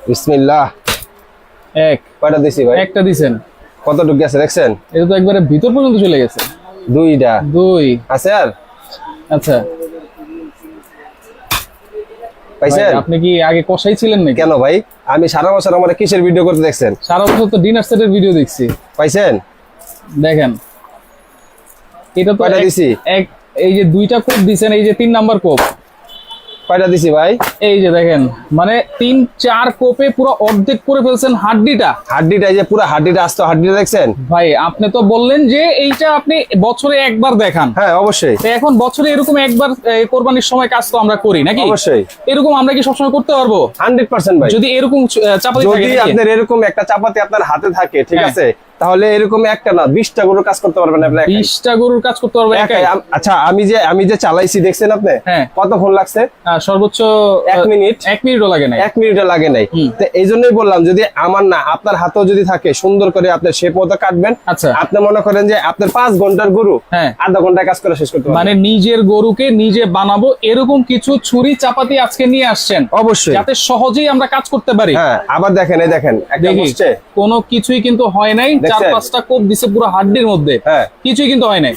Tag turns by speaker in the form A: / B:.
A: বিসমিল্লাহ।
B: এক
A: কয়টা দিছি ভাই?
B: একটা দিছেন।
A: কতটুকু গেছে দেখছেন?
B: এটা তো একবারে ভিতর পর্যন্ত চলে গেছে।
A: দুইটা
B: দুই।
A: আছে আর
B: আচ্ছা ভাই,
A: পাইছেন?
B: আপনি কি আগে কষাই ছিলেন নাকি?
A: কেন ভাই, আমি সারা বছর আমার কিসের ভিডিও করতে দেখছেন?
B: সারা বছর তো ডিনার সেটের ভিডিও দেখছি।
A: পাইছেন?
B: দেখেন এটা তো
A: কয়টা দিছি?
B: এই যে দুইটা কোপ দিছেন, এই যে 3 নাম্বার কোপ।
A: কয়টা দিছি ভাই?
B: এই যে দেখেন, মানে 3-4 কোপে পুরো অর্ধেক করে ফেলছেন হাড্ডিটা।
A: হাড্ডিটা, এই যে পুরো হাড্ডিটা, আস্ত হাড্ডিটা দেখছেন?
B: ভাই আপনি তো বললেন যে এইটা আপনি বছরে একবার দেখান।
A: হ্যাঁ অবশ্যই
B: তো এখন বছরে এরকম একবার কোরবানির সময় কাজ তো আমরা করি নাকি?
A: অবশ্যই
B: এরকম আমরা কি সবসময় করতে পারবো?
A: 100% ভাই।
B: যদি এরকম চাপাতি থাকে
A: যদি
B: নাকি?
A: আপনার এরকম একটা চাপাতি আপনার হাতে থাকে, ঠিক
B: হ্যাঁ।
A: আছে, তাহলে এরকম একটা না 20টা গরুর কাজ করতে পারবেন আপনি একাই।
B: 20টা গরুর কাজ করতে পারবো একাই?
A: আচ্ছা, আমি যে চালাইছি দেখছেন আপনি?
B: হ্যাঁ।
A: কতক্ষণ লাগছে?
B: সর্বোচ্চ
A: 1 মিনিট।
B: 1 মিনিটও লাগে না।
A: 1 মিনিটও লাগে নাই। তো এই জন্যই বললাম, যদি আমার না আপনার হাতেও যদি থাকে, সুন্দর করে আপনার শেপ মতো কাটবেন।
B: আচ্ছা।
A: আপনি মনে করেন যে আপনার 5 ঘন্টার গরু
B: হ্যাঁ।
A: আধা ঘন্টায় কাজ করে শেষ করতে পারবেন।
B: মানে নিজের গরুকে নিজে বানাবো এরকম কিছু ছুরি চাপাতি আজকে নিয়ে আসছেন,
A: অবশ্যই।
B: যাতে সহজেই আমরা কাজ করতে পারি।
A: হ্যাঁ, আবার দেখেন, এই দেখেন একটা
B: দেখি
A: বসছে।
B: কোনো কিছুই কিন্তু হয় নাই।
A: দেখছেন?
B: 4-5টা কোপ দিছে পুরো হাড্ডির মধ্যে।
A: হ্যাঁ।
B: কিছুই কিন্তু হয় নাই।